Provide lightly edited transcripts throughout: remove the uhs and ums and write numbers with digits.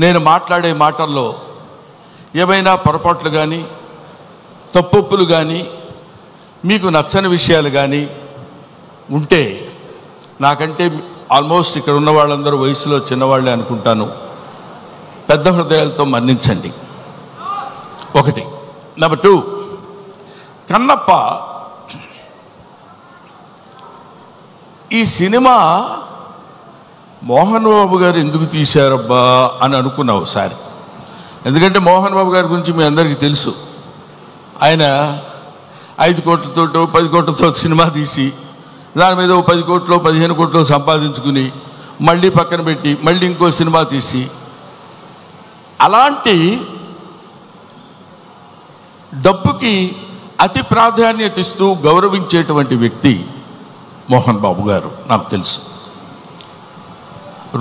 నేను మాట్లాడే మాటల్లో ఏమైనా పొరపాట్లు కానీ తప్పులు కానీ మీకు నచ్చని విషయాలు కానీ ఉంటే నాకంటే ఆల్మోస్ట్ ఇక్కడ ఉన్న వాళ్ళందరూ వయసులో చిన్నవాళ్ళే అనుకుంటాను, పెద్ద హృదయాలతో మన్నించండి. ఒకటి. నెంబర్ 2, కన్నప్ప ఈ సినిమా మోహన్ బాబు గారు ఎందుకు తీశారబ్బా అని అనుకున్నా ఒకసారి. ఎందుకంటే మోహన్ బాబు గారి గురించి మీ అందరికీ తెలుసు. ఆయన 5 కోట్లతో 10 కోట్లతో సినిమా తీసి దాని మీద 10 కోట్లు 15 కోట్లు సంపాదించుకుని మళ్ళీ పక్కన పెట్టి మళ్ళీ ఇంకో సినిమా తీసి అలాంటి డబ్బుకి అతి ప్రాధాన్యత ఇస్తూ గౌరవించేటువంటి వ్యక్తి మోహన్ బాబు గారు. నాకు తెలుసు.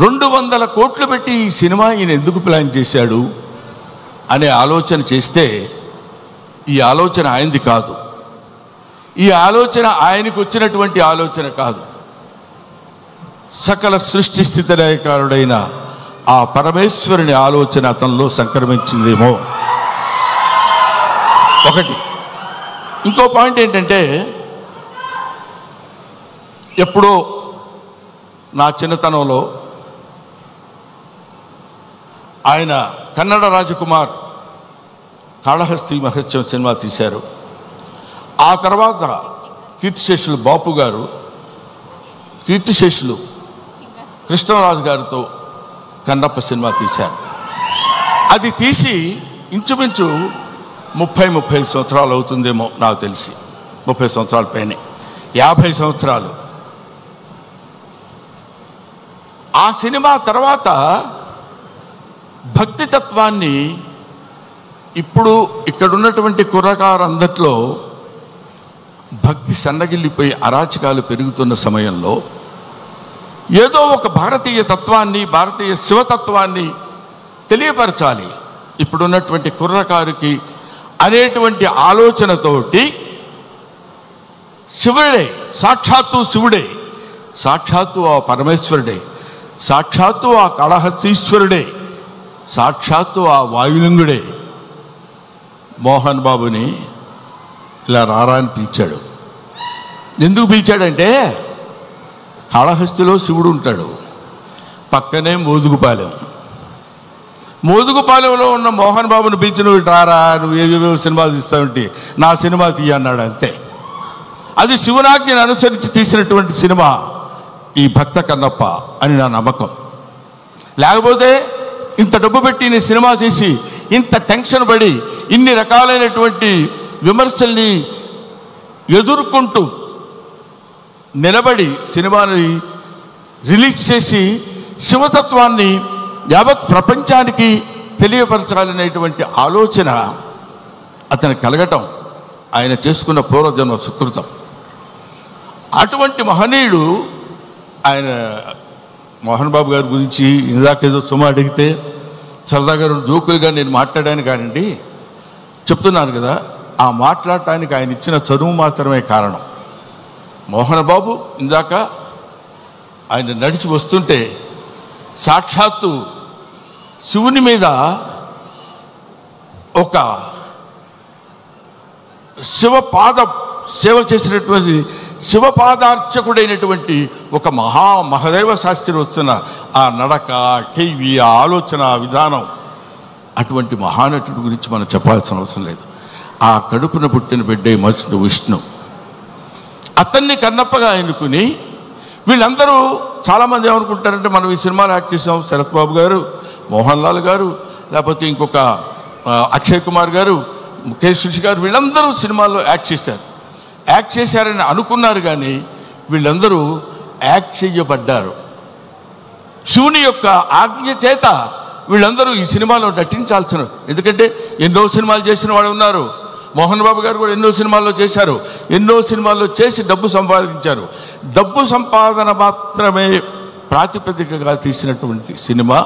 200 కోట్లు పెట్టి ఈ సినిమా ఈయన ఎందుకు ప్లాన్ చేశాడు అనే ఆలోచన చేస్తే ఈ ఆలోచన ఆయనది కాదు. ఈ ఆలోచన ఆయనకు వచ్చినటువంటి ఆలోచన కాదు. సకల సృష్టి స్థితి లయకారుడైన ఆ పరమేశ్వరుని ఆలోచన అతనిలో సంక్రమించిందేమో. ఒకటి. ఇంకో పాయింట్ ఏంటంటే, ఎప్పుడో నా చిన్నతనంలో ఆయన కన్నడ రాజకుమార్ కాళహస్తి మహత్యం సినిమా తీశారు. ఆ తర్వాత కీర్తిశేషులు బాపు గారు కీర్తిశేషులు కృష్ణరాజు గారితో కన్నప్ప సినిమా తీశారు. అది తీసి ఇంచుమించు 30-35 సంవత్సరాలు అవుతుందేమో నాకు తెలిసి. 30 సంవత్సరాల పైనే, 50 సంవత్సరాలు. ఆ సినిమా తర్వాత భక్తి తత్వాన్ని ఇప్పుడు ఇక్కడున్నటువంటి కుర్రకారందట్లో భక్తి సన్నగిల్లిపోయి అరాచకాలు పెరుగుతున్న సమయంలో ఏదో ఒక భారతీయ తత్వాన్ని, భారతీయ శివతత్వాన్ని తెలియపరచాలి ఇప్పుడున్నటువంటి కుర్రకారుకి అనేటువంటి ఆలోచనతోటి శివుడే, సాక్షాత్తు శివుడే, సాక్షాత్తు ఆ పరమేశ్వరుడే, సాక్షాత్తు ఆ కాళహస్తీశ్వరుడే, సాక్షాత్తు ఆ వాయులింగుడే మోహన్ బాబుని ఇలా రారా అని పిలిచాడు. ఎందుకు పిలిచాడంటే, కాళహస్తిలో శివుడు ఉంటాడు, పక్కనే మోదుగుపాలెంలో ఉన్న మోహన్ బాబుని పిలిచి నువ్వు రారా, నువ్వు ఏవేవో సినిమాలు తీస్తావంటే నా సినిమా తీయ అన్నాడు. అంతే. అది శివునాజ్ఞను అనుసరించి తీసినటువంటి సినిమా ఈ భక్త కన్నప్ప అని నా నమ్మకం. లేకపోతే ఇంత డబ్బు పెట్టి నేను సినిమా తీసి ఇంత టెన్షన్ పడి ఇన్ని రకాలైనటువంటి విమర్శల్ని ఎదుర్కొంటూ నిలబడి సినిమాని రిలీజ్ చేసి శివతత్వాన్ని యావత్ ప్రపంచానికి తెలియపరచాలనేటువంటి ఆలోచన అతను కలగటం ఆయన చేసుకున్న పూర్వజన్మ సుకృతం. అటువంటి మహనీయుడు ఆయన. మోహన్ బాబు గారి గురించి ఇందాకేదో సుమ అడిగితే సరదాగా జోకులుగా నేను మాట్లాడాను కానండి, చెప్తున్నాను కదా, ఆ మాట్లాడటానికి ఆయన ఇచ్చిన చదువు మాత్రమే కారణం. మోహన్ బాబు ఇందాక ఆయన నడిచి వస్తుంటే సాక్షాత్తు శివుని మీద ఒక సేవ చేసినటువంటి శివపాదార్చకుడైనటువంటి ఒక మహదేవ శాస్త్రి వస్తున్న ఆ నడక, టీవీ, ఆ ఆలోచన విధానం, అటువంటి మహానటుడి గురించి మనం చెప్పాల్సిన అవసరం లేదు. ఆ కడుపున పుట్టిన బిడ్డే మనుషుడు విష్ణు. అతన్ని కన్నప్పగా ఎన్నుకుని వీళ్ళందరూ చాలామంది ఏమనుకుంటారంటే, మనం ఈ సినిమాలో యాక్ట్ చేసాం, శరత్ బాబు గారు, మోహన్ లాల్ గారు, లేకపోతే ఇంకొక అక్షయ్ కుమార్ గారు, ముఖేష్ గారు, వీళ్ళందరూ సినిమాల్లో యాక్ట్ చేశారని అనుకున్నారు. కానీ వీళ్ళందరూ యాక్ట్ చేయబడ్డారు. శివుని యొక్క ఆజ్ఞ చేత వీళ్ళందరూ ఈ సినిమాలో నటించాల్సిన, ఎందుకంటే ఎన్నో సినిమాలు చేసిన వాళ్ళు ఉన్నారు. మోహన్ బాబు గారు కూడా ఎన్నో సినిమాల్లో చేశారు. ఎన్నో సినిమాల్లో చేసి డబ్బు సంపాదించారు. డబ్బు సంపాదన మాత్రమే ప్రాతిపదికగా తీసినటువంటి సినిమా